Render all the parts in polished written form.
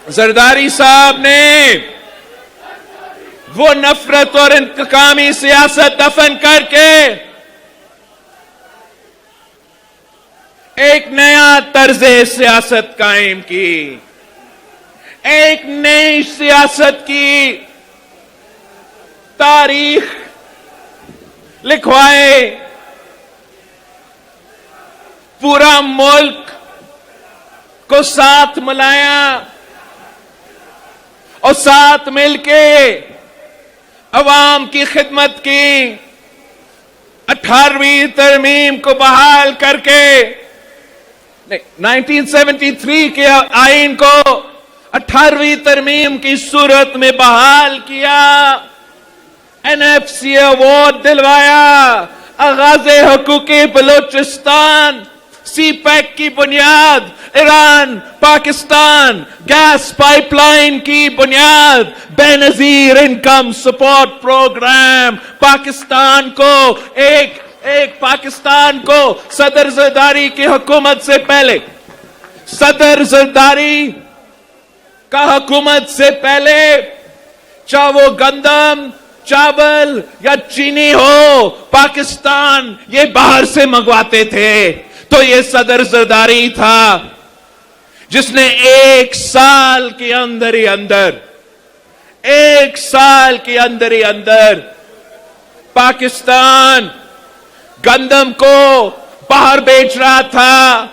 زرداری صاحب نے وہ نفرت اور انتقامی سیاست دفن کر کے ایک نیا طرز سیاست قائم کی، ایک نئی سیاست کی تاریخ لکھوائے، پورا ملک کو ساتھ ملایا اور ساتھ مل کے عوام کی خدمت کی، 18ویں ترمیم کو بحال کر کے 1973 کے آئین کو 18ویں ترمیم کی صورت میں بحال کیا، NFC ایوارڈ دلوایا، آغاز حقوق بلوچستان، سی پیک کی بنیاد، Iran Pakistan gas pipeline کی بنیاد، Benazir income support programme, Pakistan کو ایک پاکستان کو صدر زرداری کی حکومت سے پہلے، صدر زرداری کا حکومت سے پہلے چاہے وہ گندم، چاول یا چینی ہو، پاکستان یہ باہر سے منگواتے تھے۔ تو یہ صدر زرداری تھا جس نے 1 سال کے اندر ہی اندر پاکستان گندم کو باہر بیچ رہا تھا،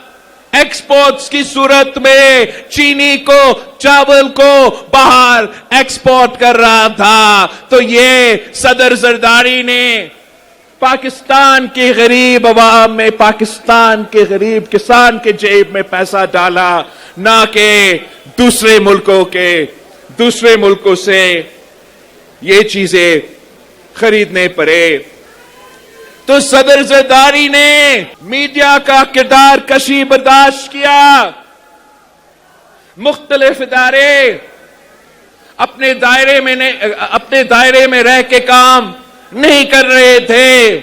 ایکسپورٹس کی صورت میں چینی کو، چاول کو باہر ایکسپورٹ کر رہا تھا۔ تو یہ صدر زرداری نے پاکستان کی غریب عوام میں، پاکستان کے غریب کسان کے جیب میں پیسہ ڈالا، نہ کہ دوسرے ملکوں سے یہ چیزیں خریدنے پڑے۔ تو صدر زرداری نے میڈیا کا کردار کشی برداشت کیا، مختلف ادارے اپنے دائرے میں رہ کے کام نہیں کر رہے تھے،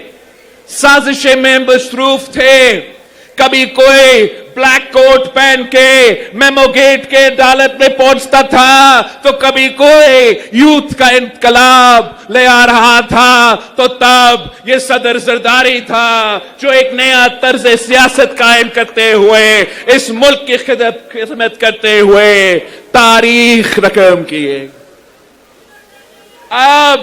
سازشیں میں مصروف تھے، کبھی کوئی بلیک کوٹ پہن کے میمو گیٹ کے عدالت میں پہنچتا تھا، تو کبھی کوئی یوتھ کا انقلاب لے آ رہا تھا۔ تو تب یہ صدر زرداری تھا جو ایک نیا طرز سیاست قائم کرتے ہوئے، اس ملک کی خدمت کرتے ہوئے تاریخ رقم کیے۔ اب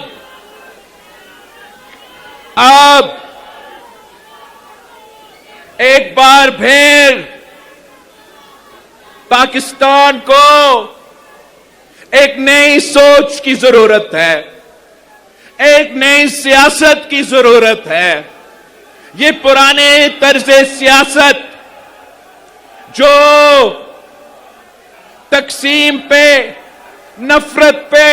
ایک بار پھر پاکستان کو ایک نئی سوچ کی ضرورت ہے، ایک نئی سیاست کی ضرورت ہے۔ یہ پرانے طرز سیاست جو تقسیم پہ، نفرت پہ،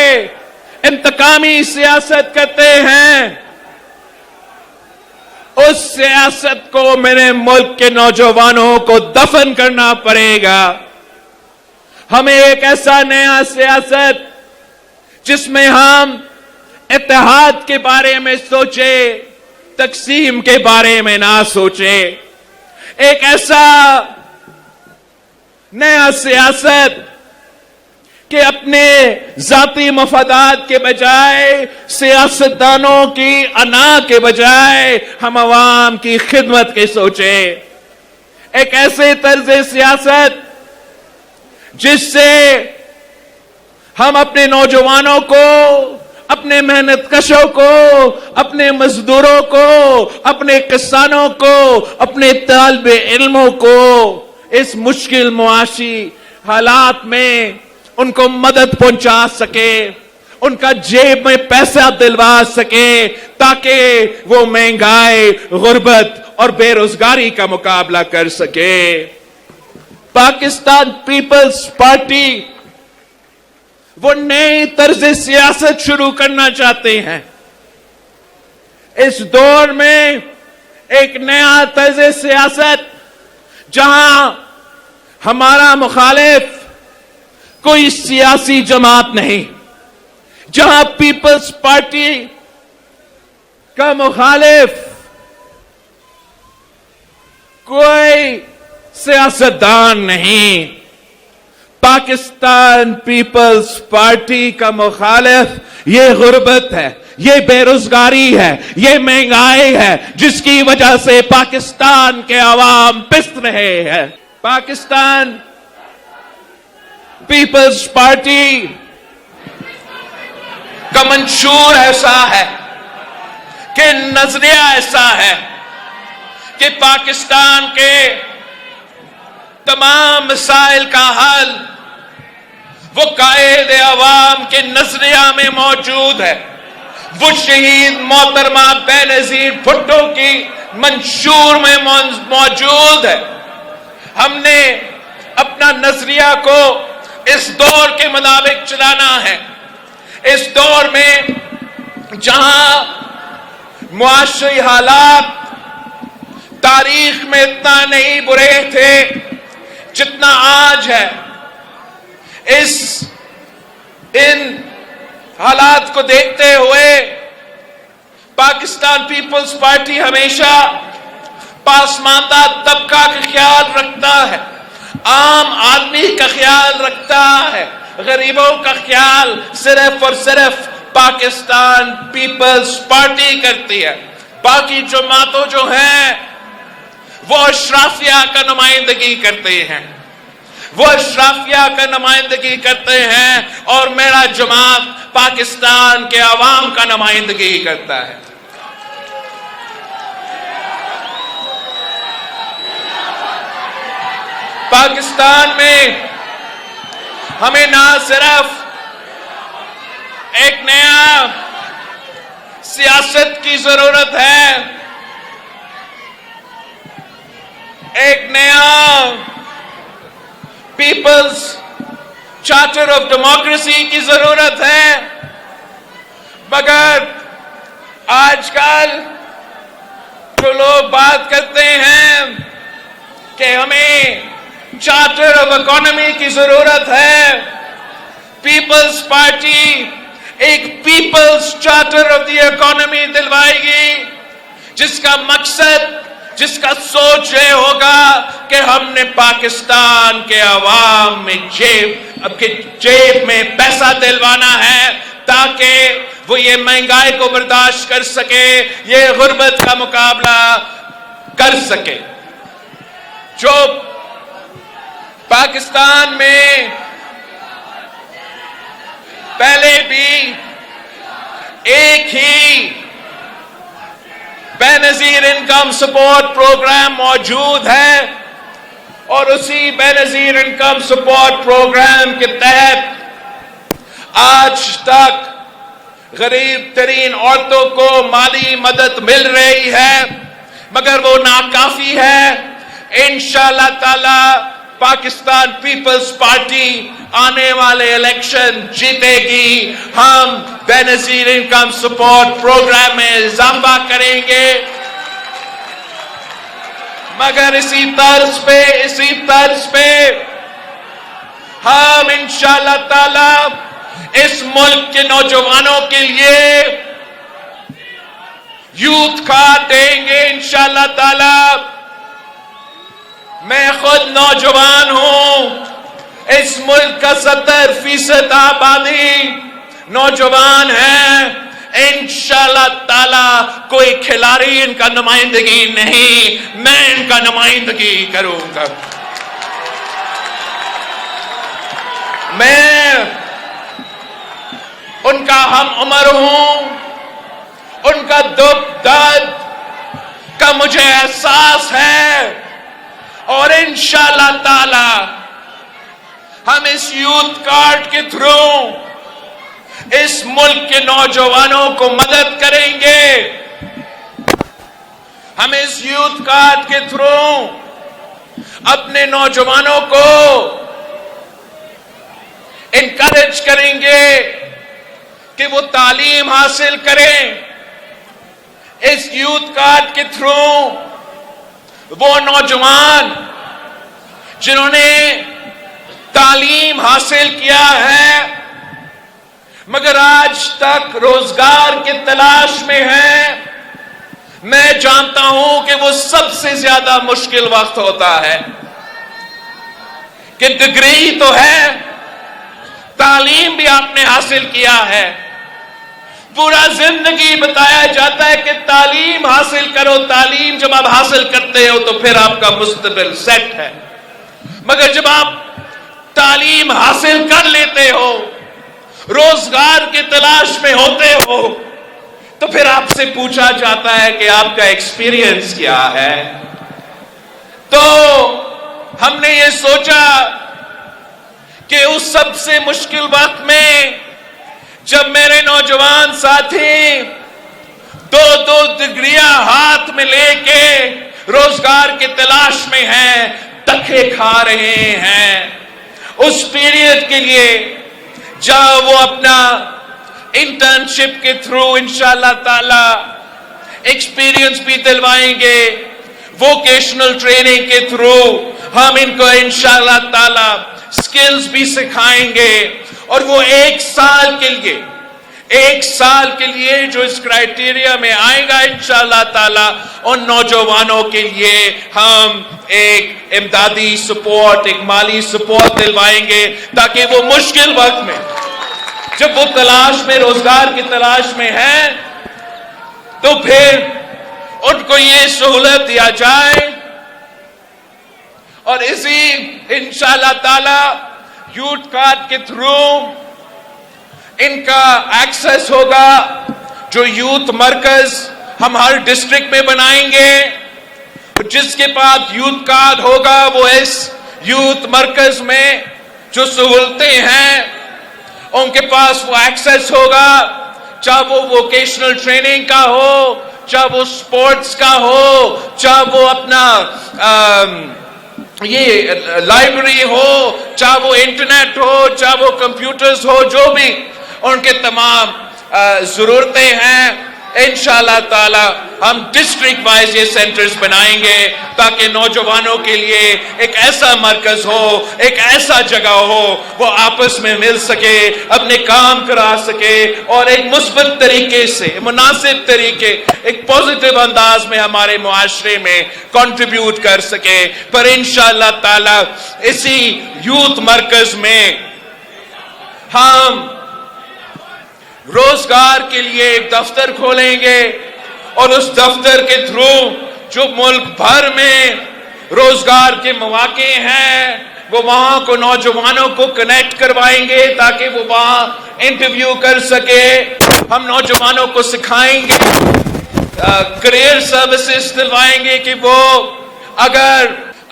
انتقامی سیاست کرتے ہیں، اس سیاست کو میرے ملک کے نوجوانوں کو دفن کرنا پڑے گا۔ ہمیں ایک ایسا نیا سیاست جس میں ہم اتحاد کے بارے میں سوچیں، تقسیم کے بارے میں نہ سوچیں، ایک ایسا نیا سیاست کہ اپنے ذاتی مفادات کے بجائے، سیاستدانوں کی انا کے بجائے ہم عوام کی خدمت کے سوچیں، ایک ایسے طرز سیاست جس سے ہم اپنے نوجوانوں کو، اپنے محنت کشوں کو، اپنے مزدوروں کو، اپنے کسانوں کو، اپنے طالب علموں کو اس مشکل معاشی حالات میں ان کو مدد پہنچا سکے، ان کا جیب میں پیسہ دلوا سکے، تاکہ وہ مہنگائی، غربت اور بے روزگاری کا مقابلہ کر سکے۔ پاکستان پیپلز پارٹی وہ نئی طرز سیاست شروع کرنا چاہتے ہیں۔ اس دور میں ایک نیا طرز سیاست جہاں ہمارا مخالف کوئی سیاسی جماعت نہیں، جہاں پیپلز پارٹی کا مخالف کوئی سیاستدان نہیں، پاکستان پیپلز پارٹی کا مخالف یہ غربت ہے، یہ بے روزگاری ہے، یہ مہنگائی ہے جس کی وجہ سے پاکستان کے عوام پس رہے ہیں۔ پاکستان پیپلز پارٹی کا منشور ایسا ہے کہ نظریہ ایسا ہے کہ پاکستان کے تمام مسائل کا حل وہ قائد عوام کے نظریہ میں موجود ہے، وہ شہید محترمہ بینظیر بھٹو کی منشور میں موجود ہے۔ ہم نے اپنا نظریہ کو اس دور کے مطابق چلانا ہے، اس دور میں جہاں معاشی حالات تاریخ میں اتنا نہیں برے تھے جتنا آج ہے۔ ان حالات کو دیکھتے ہوئے پاکستان پیپلز پارٹی ہمیشہ پسماندہ طبقہ کا خیال رکھتا ہے، عام آدمی کا خیال رکھتا ہے، غریبوں کا خیال صرف اور صرف پاکستان پیپلز پارٹی کرتی ہے۔ باقی جماعتوں جو ہیں وہ اشرافیہ کا نمائندگی کرتے ہیں، وہ اشرافیہ کا نمائندگی کرتے ہیں، اور میرا جماعت پاکستان کے عوام کا نمائندگی کرتا ہے۔ پاکستان میں ہمیں نہ صرف ایک نیا سیاست کی ضرورت ہے، ایک نیا پیپلز چارٹر آف ڈیموکریسی کی ضرورت ہے، مگر آج کل جو لوگ بات کرتے ہیں کہ ہمیں چارٹر آف اکانومی کی ضرورت ہے، پیپلز پارٹی ایک peoples charter of the economy دلوائے گی جس کا مقصد، جس کا سوچ یہ ہوگا کہ ہم نے پاکستان کے عوام میں جیب میں پیسہ دلوانا ہے تاکہ وہ یہ مہنگائی کو برداشت کر سکے، یہ غربت کا مقابلہ کر سکے۔ جو پاکستان میں پہلے بھی ایک ہی بے نظیر انکم سپورٹ پروگرام موجود ہے، اور اسی بے نظیر انکم سپورٹ پروگرام کے تحت آج تک غریب ترین عورتوں کو مالی مدد مل رہی ہے، مگر وہ ناکافی ہے۔ انشاءاللہ تعالی پاکستان پیپلز پارٹی آنے والے الیکشن جیتے گی، ہم بے نظیر انکم سپورٹ پروگرام میں اضافہ کریں گے، مگر اسی طرز پہ ہم انشاءاللہ تعالی اس ملک کے نوجوانوں کے لیے یوتھ کارڈ دیں گے انشاءاللہ تعالی۔ میں خود نوجوان ہوں، اس ملک کا 70% آبادی نوجوان ہے، انشاءاللہ تعالی کوئی کھلاڑی ان کا نمائندگی نہیں، میں ان کا نمائندگی کروں گا۔ میں ان کا ہم عمر ہوں، ان کا دکھ درد کا مجھے احساس ہے، اور انشاءاللہ تعالی ہم اس یوتھ کارڈ کے تھرو اس ملک کے نوجوانوں کو مدد کریں گے۔ ہم اس یوتھ کارڈ کے تھرو اپنے نوجوانوں کو انکریج کریں گے کہ وہ تعلیم حاصل کریں۔ اس یوتھ کارڈ کے تھرو وہ نوجوان جنہوں نے تعلیم حاصل کیا ہے مگر آج تک روزگار کی تلاش میں ہیں، میں جانتا ہوں کہ وہ سب سے زیادہ مشکل وقت ہوتا ہے۔ کہ ڈگری تو ہے, تعلیم بھی آپ نے حاصل کیا ہے, پورا زندگی بتایا جاتا ہے کہ تعلیم حاصل کرو, تعلیم جب آپ حاصل کرتے ہو تو پھر آپ کا مستقبل سیٹ ہے. مگر جب آپ تعلیم حاصل کر لیتے ہو, روزگار کی تلاش میں ہوتے ہو, تو پھر آپ سے پوچھا جاتا ہے کہ آپ کا ایکسپیرینس کیا ہے. تو ہم نے یہ سوچا کہ اس سب سے مشکل وقت میں جب میرے نوجوان ساتھی دو ڈگریاں ہاتھ میں لے کے روزگار کی تلاش میں ہیں, دھکے کھا رہے ہیں, اس پیریڈ کے لیے جہاں وہ اپنا انٹرنشپ کے تھرو انشاءاللہ تعالی ایکسپیرینس بھی دلوائیں گے, ووکیشنل ٹریننگ کے تھرو ہم ان کو انشاءاللہ تعالی سکلز بھی سکھائیں گے, اور وہ ایک سال کے لیے جو اس کرائٹیریا میں آئے گا انشاءاللہ تعالی ان نوجوانوں کے لیے ہم ایک امدادی سپورٹ, ایک مالی سپورٹ دلوائیں گے, تاکہ وہ مشکل وقت میں جب وہ تلاش میں, روزگار کی تلاش میں ہیں, تو پھر ان کو یہ سہولت دیا جائے. اور اسی انشاءاللہ تعالی یوتھ کارڈ کے تھرو ان کا ایکسس ہوگا. جو یوتھ مرکز ہم ہر ڈسٹرکٹ میں بنائیں گے, جس کے پاس یوتھ کارڈ ہوگا وہ اس یوتھ مرکز میں جو سہولتیں ہیں ان کے پاس وہ ایکسس ہوگا, چاہے وہ ووکیشنل ٹریننگ کا ہو, چاہے وہ سپورٹس کا ہو, چاہے وہ اپنا یہ لائبریری ہو, چاہے وہ انٹرنیٹ ہو, چاہے وہ کمپیوٹرز ہو, جو بھی ان کے تمام ضرورتیں ہیں انشاءاللہ تعالی ہم ڈسٹرکٹ وائز یہ سینٹرز بنائیں گے, تاکہ نوجوانوں کے لیے ایک ایسا مرکز ہو, ایک ایسا جگہ ہو, وہ آپس میں مل سکے, اپنے کام کرا سکے, اور ایک مثبت طریقے سے, مناسب طریقے, ایک پوزیٹیو انداز میں ہمارے معاشرے میں کنٹریبیوٹ کر سکے. پر انشاءاللہ تعالی اسی یوتھ مرکز میں ہم روزگار کے لیے ایک دفتر کھولیں گے, اور اس دفتر کے تھرو جو ملک بھر میں روزگار کے مواقع ہیں وہ وہاں کو نوجوانوں کو کنیکٹ کروائیں گے, تاکہ وہ وہاں انٹرویو کر سکے. ہم نوجوانوں کو سکھائیں گے, کریئر سروسز دلوائیں گے کہ وہ اگر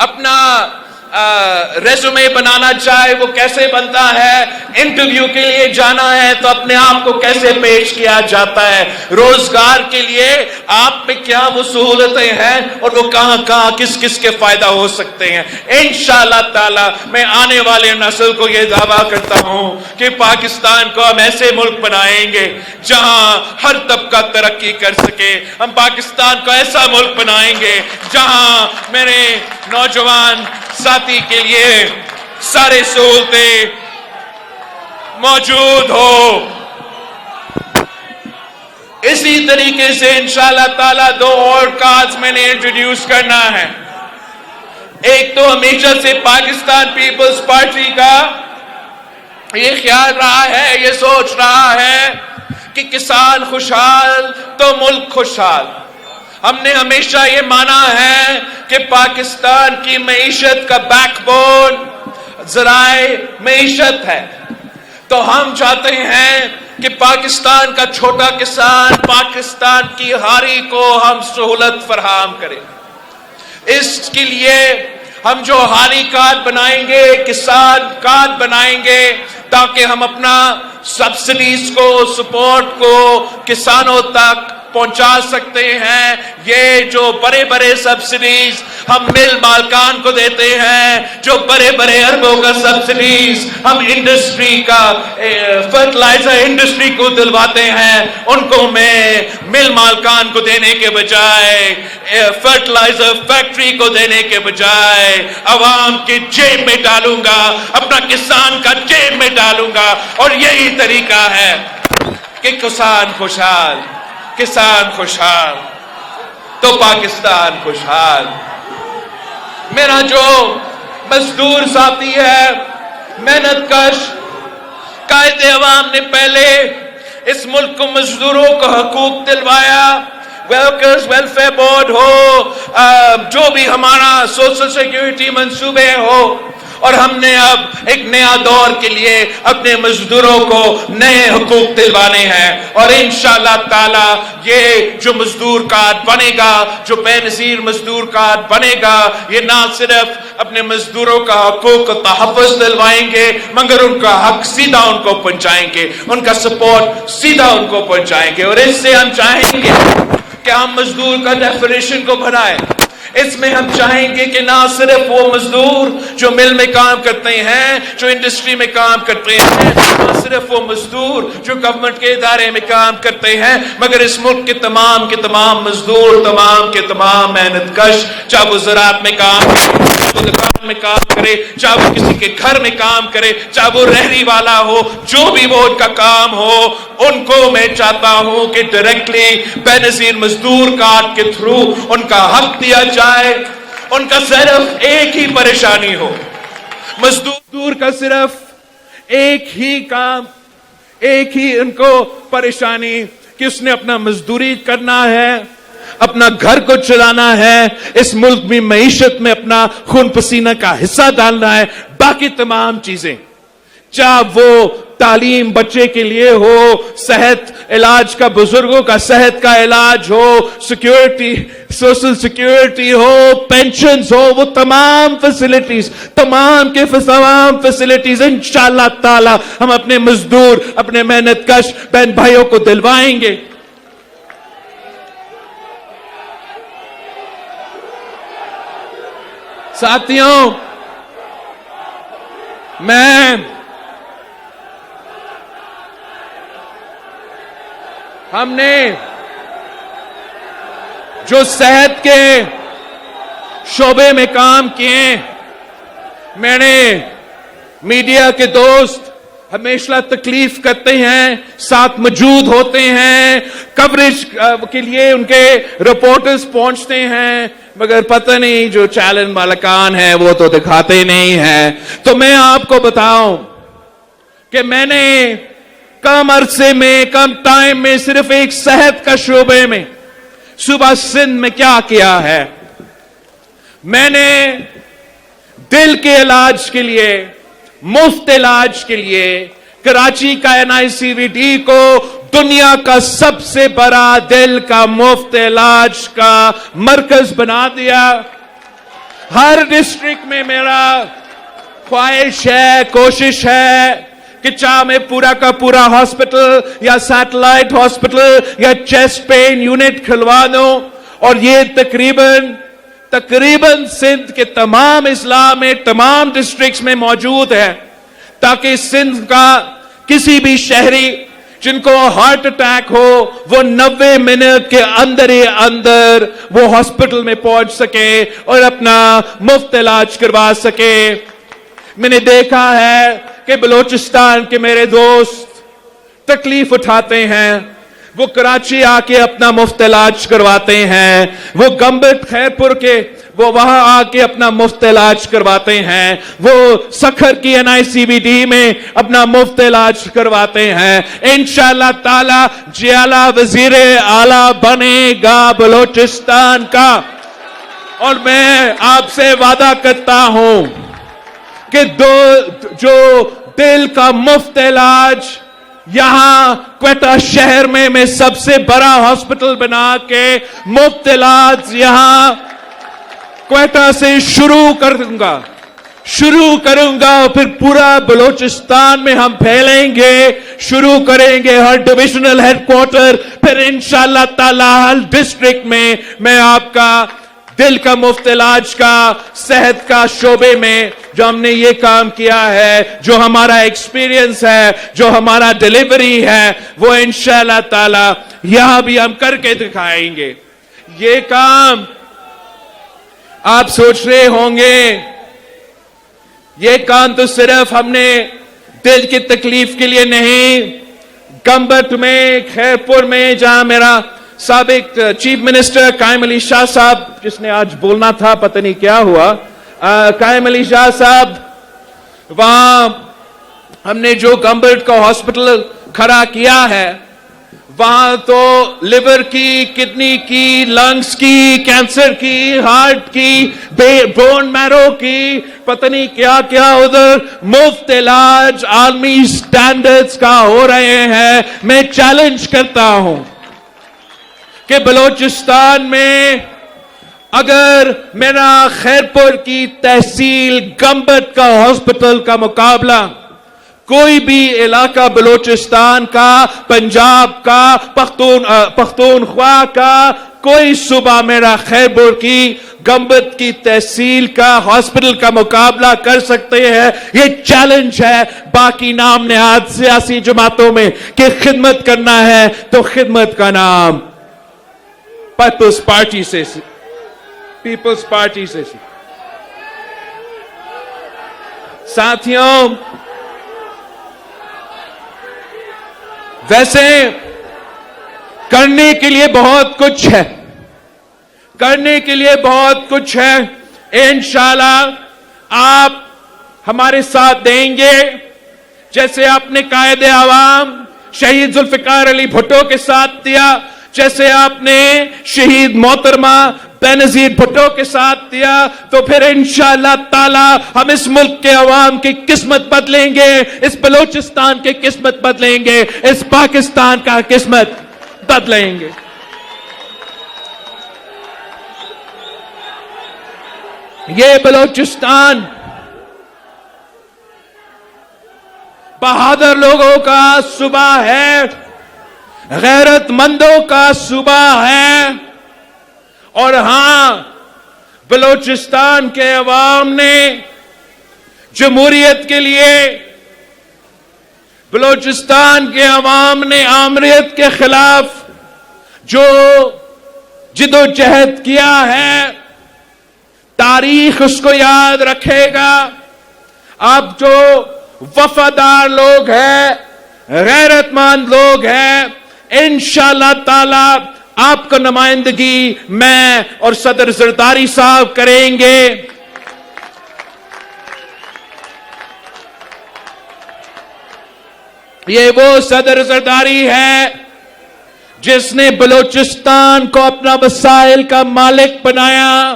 اپنا ریزومے بنانا چاہے وہ کیسے بنتا ہے, انٹرویو کے لیے جانا ہے تو اپنے آپ کو کیسے پیش کیا جاتا ہے, روزگار کے لیے آپ پہ کیا وہ سہولتیں ہیں, اور وہ کہاں کہاں کس کس کے فائدہ ہو سکتے ہیں. انشاءاللہ تعالی میں آنے والے نسل کو یہ دعویٰ کرتا ہوں کہ پاکستان کو ہم ایسے ملک بنائیں گے جہاں ہر طبقہ ترقی کر سکے. ہم پاکستان کو ایسا ملک بنائیں گے جہاں میرے نوجوان ساتھی کے لیے سارے سہولتیں موجود ہو. اسی طریقے سے انشاءاللہ تعالی 2 اور کارڈز میں نے انٹروڈیوس کرنا ہے. ایک تو ہمیشہ سے پاکستان پیپلز پارٹی کا یہ خیال رہا ہے, یہ سوچ رہا ہے کہ کسان خوشحال تو ملک خوشحال. ہم نے ہمیشہ یہ مانا ہے کہ پاکستان کی معیشت کا بیک بون ذرائع معیشت ہے, تو ہم چاہتے ہیں کہ پاکستان کا چھوٹا کسان, پاکستان کی ہاری کو ہم سہولت فراہم کریں. اس کے لیے ہم جو ہاری کارڈ بنائیں گے, کسان کارڈ بنائیں گے, تاکہ ہم اپنا سبسڈیز کو, سپورٹ کو کسانوں تک پہنچا سکتے ہیں. یہ جو بڑے بڑے سبسڈیز ہم مل مالکان کو دیتے ہیں, جو بڑے بڑے اربوں کا سبسڈیز ہم انڈسٹری کا, فرٹیلائزر انڈسٹری کو دلواتے ہیں, ان کو میں مل مالکان کو دینے کے بجائے, فرٹیلائزر فیکٹری کو دینے کے بجائے عوام کی جیب میں ڈالوں گا, اپنا کسان کا جیب میں ڈالوں گا. اور یہی طریقہ ہے کہ کسان خوشحال, کسان خوشحال تو پاکستان خوشحال. میرا جو مزدور ذاتی ہے, محنت کش. قائد عوام نے پہلے اس ملک کو مزدوروں کو حقوق دلوایا. ورکرز ویلفیئر بورڈ ہو, جو بھی ہمارا سوشل سیکیورٹی منصوبے ہو, اور ہم نے اب ایک نیا دور کے لیے اپنے مزدوروں کو نئے حقوق دلوانے ہیں. اور انشاءاللہ تعالی یہ جو مزدور کارڈ بنے گا, جو بے نظیر مزدور کارڈ بنے گا, یہ نہ صرف اپنے مزدوروں کا حقوق کا تحفظ دلوائیں گے, مگر ان کا حق سیدھا ان کو پہنچائیں گے, ان کا سپورٹ سیدھا ان کو پہنچائیں گے. اور اس سے ہم چاہیں گے کہ ہم مزدور کا ڈیفینیشن کو بڑھائیں. اس میں ہم چاہیں گے کہ نہ صرف وہ مزدور جو مل میں کام کرتے ہیں, جو انڈسٹری میں کام کرتے ہیں, نہ صرف وہ مزدور جو گورنمنٹ کے ادارے میں کام کرتے ہیں, مگر اس ملک کے تمام مزدور, تمام کے تمام محنت کش, چاہے وہ زراعت میں کام کرے, چاہے وہ دکان میں کام کرے, چاہے وہ کسی کے گھر میں کام کرے, چاہے وہ رہری والا ہو, جو بھی وہ ان کا کام ہو, ان کو میں چاہتا ہوں کہ ڈائریکٹلی بے نظیر مزدور کارڈ کے تھرو ان کا حق دیا جائے. ان کا صرف ایک ہی پریشانی ہو, مزدور کا صرف ایک ہی کام, ایک ہی ان کو پریشانی کہ اس نے اپنا مزدوری کرنا ہے, اپنا گھر کو چلانا ہے, اس ملک میں معیشت میں اپنا خون پسینہ کا حصہ ڈالنا ہے. باقی تمام چیزیں, چاہے وہ تعلیم بچے کے لیے ہو, صحت علاج کا, بزرگوں کا صحت کا علاج ہو, سیکیورٹی سوشل سیکیورٹی ہو, پینشنز ہو, وہ تمام فیسلٹیز, تمام کے تمام فیسلٹیز انشاءاللہ تعالی ہم اپنے مزدور, اپنے محنت کش بہن بھائیوں کو دلوائیں گے. ساتھیوں, ہم نے جو صحت کے شعبے میں کام کیے, میں نے میڈیا کے دوست ہمیشہ تکلیف کرتے ہیں, ساتھ موجود ہوتے ہیں, کوریج کے لیے ان کے رپورٹرز پہنچتے ہیں, مگر پتہ نہیں جو چیلنج مالکان ہیں وہ تو دکھاتے نہیں ہیں. تو میں آپ کو بتاؤں کہ میں نے کم عرصے میں, کم ٹائم میں, صرف ایک صحت کا شعبے میں صوبہ سندھ میں کیا کیا ہے. میں نے دل کے علاج کے لیے, مفت علاج کے لیے کراچی کا NICVD کو دنیا کا سب سے بڑا دل کا مفت علاج کا مرکز بنا دیا. ہر ڈسٹرکٹ میں میرا خواہش ہے, کوشش ہے کہ چاہے میں پورا کا پورا ہاسپٹل یا سیٹلائٹ ہاسپٹل یا چیسٹ پین یونٹ کھلوا دوں, اور یہ تقریباً سندھ کے تمام اضلاع میں, تمام ڈسٹرکٹس میں موجود ہے, تاکہ سندھ کا کسی بھی شہری جن کو ہارٹ اٹیک ہو وہ 90 منٹ کے اندر ہی اندر وہ ہاسپٹل میں پہنچ سکے اور اپنا مفت علاج کروا سکے. میں نے دیکھا ہے کہ بلوچستان کے میرے دوست تکلیف اٹھاتے ہیں, وہ کراچی آ کے اپنا مفت علاج کرواتے ہیں, وہ گمبٹ خیرپور کے وہ وہاں آ کے اپنا مفت علاج کرواتے ہیں, وہ سکھر کی NICVD میں اپنا مفت علاج کرواتے ہیں. انشاءاللہ تعالی جیالہ وزیر اعلیٰ بنے گا بلوچستان کا, اور میں آپ سے وعدہ کرتا ہوں کہ جو دل کا مفت علاج یہاں کوئٹہ شہر میں سب سے بڑا ہاسپٹل بنا کے مفت علاج یہاں کوئٹہ سے شروع کروں گا, پھر پورا بلوچستان میں ہم پھیلیں گے, شروع کریں گے ہر ڈویژنل ہیڈ کوارٹر, پھر انشاءاللہ تعالی ہر ڈسٹرکٹ میں آپ کا دل کا مفت علاج کا, صحت کا شعبے میں جو ہم نے یہ کام کیا ہے, جو ہمارا ایکسپیرینس ہے, جو ہمارا ڈیلیوری ہے, وہ انشاءاللہ تعالی یہاں بھی ہم کر کے دکھائیں گے. یہ کام آپ سوچ رہے ہوں گے, یہ کام تو صرف ہم نے دل کی تکلیف کے لیے نہیں, گمبٹ میں, خیرپور میں, جہاں میرا سابق چیف منسٹر قائم علی شاہ صاحب, جس نے آج بولنا تھا پتہ نہیں کیا ہوا, قائم علی شاہ صاحب، وہاں ہم نے جو گمبٹ کا ہاسپٹل کھڑا کیا ہے، وہاں تو لیور کی، کڈنی کی، لنگز کی، کینسر کی، ہارٹ کی، بون میرو کی، پتہ نہیں کیا کیا ادھر مفت علاج عالمی سٹینڈرڈز کا ہو رہے ہیں۔ میں چیلنج کرتا ہوں کہ بلوچستان میں اگر میرا خیرپور کی تحصیل گمبٹ کا ہاسپٹل کا مقابلہ کوئی بھی علاقہ بلوچستان کا، پنجاب کا، پختونخوا کا کوئی صوبہ میرا خیرپور کی گمبٹ کی تحصیل کا ہاسپٹل کا مقابلہ کر سکتے ہیں، یہ چیلنج ہے باقی نام نہاد سیاسی جماعتوں میں کہ خدمت کرنا ہے تو خدمت کا نام پیپلز پارٹی سے ساتھیوں، ویسے کرنے کے لیے بہت کچھ ہے، کرنے کے لیے بہت کچھ ہے۔ انشاءاللہ آپ ہمارے ساتھ دیں گے، جیسے آپ نے قائد عوام شہید ذوالفقار علی بھٹو کے ساتھ دیا، جیسے آپ نے شہید محترمہ بینظیر بھٹو کے ساتھ دیا، تو پھر انشاءاللہ تعالی ہم اس ملک کے عوام کی قسمت بدلیں گے، اس بلوچستان کی قسمت بدلیں گے، اس پاکستان کا قسمت بدلیں گے۔ یہ بلوچستان بہادر لوگوں کا صوبہ ہے، غیرت مندوں کا صوبہ ہے، اور ہاں بلوچستان کے عوام نے جمہوریت کے لیے، بلوچستان کے عوام نے آمریت کے خلاف جو جدوجہد کیا ہے، تاریخ اس کو یاد رکھے گا۔ اب جو وفادار لوگ ہیں، غیرت مند لوگ ہیں، انشاءاللہ تعالی آپ کو نمائندگی میں اور صدر زرداری صاحب کریں گے۔ یہ وہ صدر زرداری ہے جس نے بلوچستان کو اپنا وسائل کا مالک بنایا۔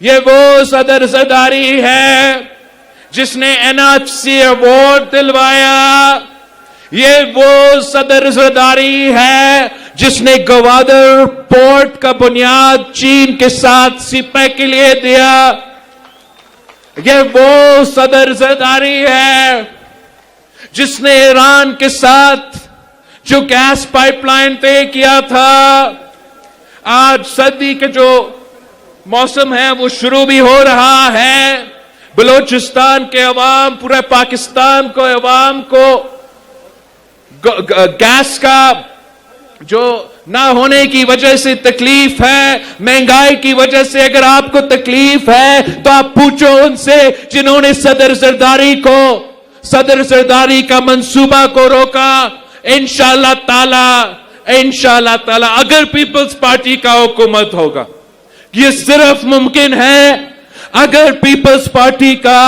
یہ وہ صدر زرداری ہے جس نے NHC ایوارڈ دلوایا۔ یہ وہ صدر زرداری ہے جس نے گوادر پورٹ کا بنیاد چین کے ساتھ سپہ کے لیے دیا۔ یہ وہ صدر زرداری ہے جس نے ایران کے ساتھ جو گیس پائپ لائن طے کیا تھا۔ آج سردی کے جو موسم ہے وہ شروع بھی ہو رہا ہے، بلوچستان کے عوام، پورے پاکستان کو عوام کو گیس کا جو نہ ہونے کی وجہ سے تکلیف ہے، مہنگائی کی وجہ سے اگر آپ کو تکلیف ہے تو آپ پوچھو ان سے جنہوں نے صدر زرداری کا منصوبہ کو روکا۔ انشاءاللہ تعالی اگر پیپلز پارٹی کا حکومت ہوگا، یہ صرف ممکن ہے اگر پیپلز پارٹی کا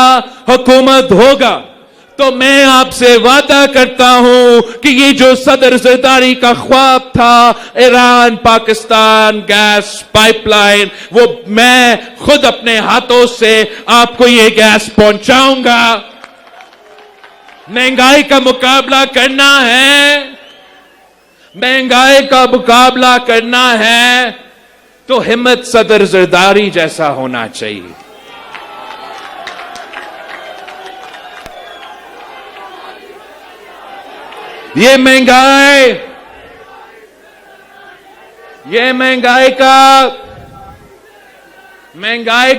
حکومت ہوگا، تو میں آپ سے وعدہ کرتا ہوں کہ یہ جو صدر زرداری کا خواب تھا، Iran Pakistan gas pipeline, وہ میں خود اپنے ہاتھوں سے آپ کو یہ گیس پہنچاؤں گا۔ مہنگائی کا مقابلہ کرنا ہے، مہنگائی کا مقابلہ کرنا ہے تو ہمت صدر زرداری جیسا ہونا چاہیے۔ یہ مہنگائی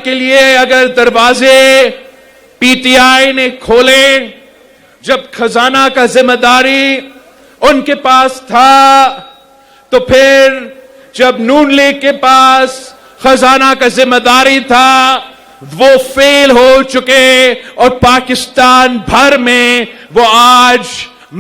کے لیے اگر دروازے پی ٹی آئی نے کھولے، جب خزانہ کا ذمہ داری ان کے پاس تھا، تو پھر جب نون لیگ کے پاس خزانہ کا ذمہ داری تھا، وہ فیل ہو چکے، اور پاکستان بھر میں وہ آج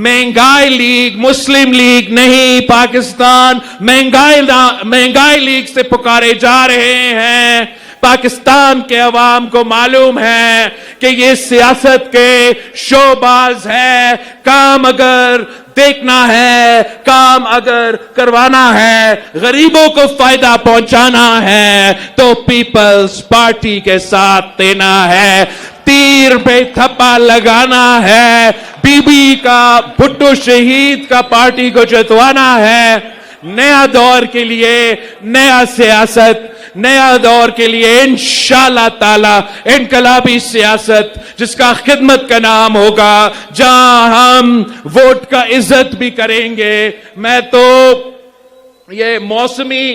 مہنگائی لیگ، مسلم لیگ نہیں، پاکستان مہنگائی لیگ سے پکارے جا رہے ہیں۔ پاکستان کے عوام کو معلوم ہے کہ یہ سیاست کے شوباز ہے. کام اگر دیکھنا ہے, کام اگر کروانا ہے, غریبوں کو فائدہ پہنچانا ہے تو پیپلز پارٹی کے ساتھ دینا ہے. تیر پہ تھپا لگانا ہے, بی بی کا, بھٹو شہید کا پارٹی کو جتوانا ہے. نیا دور کے لیے نیا سیاست, نیا دور کے لیے انشاءاللہ تعالی انقلابی سیاست جس کا خدمت کا نام ہوگا, جہاں ہم ووٹ کا عزت بھی کریں گے. میں تو یہ موسمی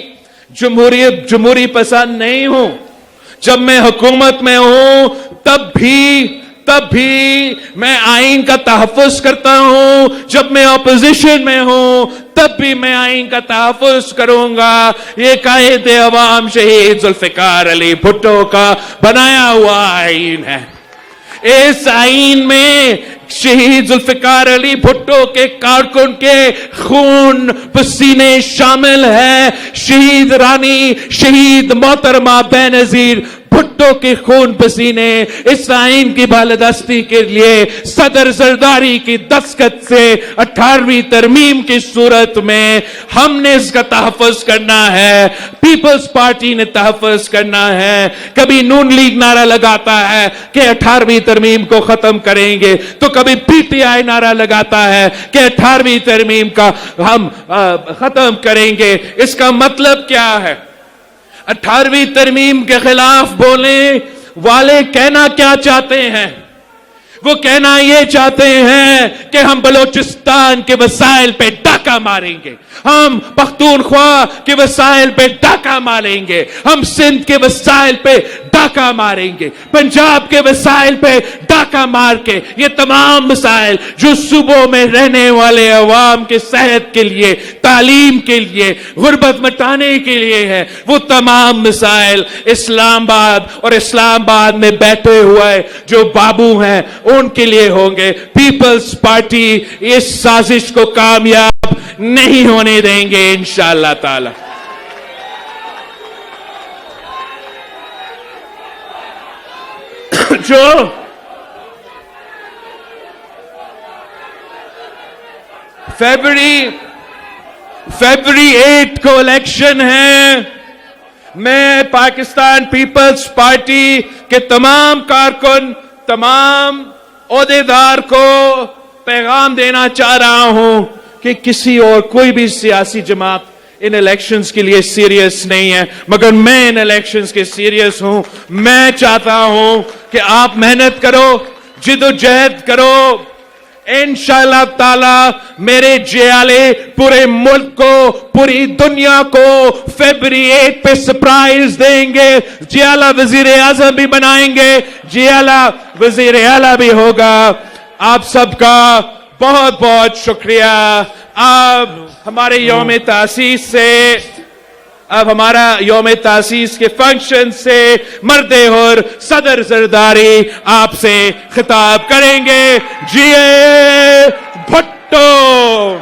جمہوری پسند نہیں ہوں. جب میں حکومت میں ہوں تب بھی میں آئین کا تحفظ کرتا ہوں. جب میں اپوزیشن میں ہوں تب بھی میں آئین کا تحفظ کروں گا. یہ قائد عوام شہید ذوالفقار علی بھٹو کا بنایا ہوا آئین ہے. اس آئین میں شہید ذوالفقار علی بھٹو کے کارکن کے خون پسینے شامل ہیں. شہید رانی, شہید محترمہ بینظیر بھٹو کے خون پسینے اس آئین کی بالادستی کے لیے صدر زرداری کی دستخط سے 18ویں ترمیم کی صورت میں ہم نے اس کا تحفظ کرنا ہے, پیپلز پارٹی نے تحفظ کرنا ہے. کبھی نون لیگ نعرہ لگاتا ہے کہ 18ویں ترمیم کو ختم کریں گے, تو کبھی پی ٹی آئی نعرہ لگاتا ہے کہ 18ویں ترمیم کا ہم ختم کریں گے. اس کا مطلب کیا ہے؟ 18ویں ترمیم کے خلاف بولنے والے کہنا کیا چاہتے ہیں؟ وہ کہنا یہ چاہتے ہیں کہ ہم بلوچستان کے وسائل پہ ڈاکہ ماریں گے, ہم پختونخوا کے وسائل پہ ڈاکہ ماریں گے, ہم سندھ کے وسائل پہ ڈاکہ ماریں گے, پنجاب کے وسائل پہ ڈاکہ مار کے یہ تمام مسائل جو صوبوں میں رہنے والے عوام کے صحت کے لیے, تعلیم کے لیے, غربت مٹانے کے لیے ہے, وہ تمام مسائل اسلام آباد اور اسلام آباد میں بیٹھے ہوئے جو بابو ہیں ان کے لیے ہوں گے. پیپلز پارٹی اس سازش کو کامیاب نہیں ہونے دیں گے انشاءاللہ تعالی. جو فیبری 8 کو الیکشن ہے, میں پاکستان پیپلز پارٹی کے تمام کارکن, تمام عہدیدار کو پیغام دینا چاہ رہا ہوں کہ کسی اور کوئی بھی سیاسی جماعت ان الیکشنز کے لیے سیریس نہیں ہے, مگر میں ان الیکشنز کے سیریس ہوں. میں چاہتا ہوں کہ آپ محنت کرو, جد و جہد کرو. انشاءاللہ تعالی میرے جیالے پورے ملک کو, پوری دنیا کو فیبری 8 پہ سرپرائز دیں گے. جیالہ وزیر اعظم بھی بنائیں گے, جیالہ وزیر اعلیٰ بھی ہوگا. آپ سب کا بہت بہت شکریہ. آپ ہمارے یوم تاسیس سے, اب ہمارا یوم تاسیس کے فنکشن سے مرد حر صدر زرداری آپ سے خطاب کریں گے. جیے بھٹو.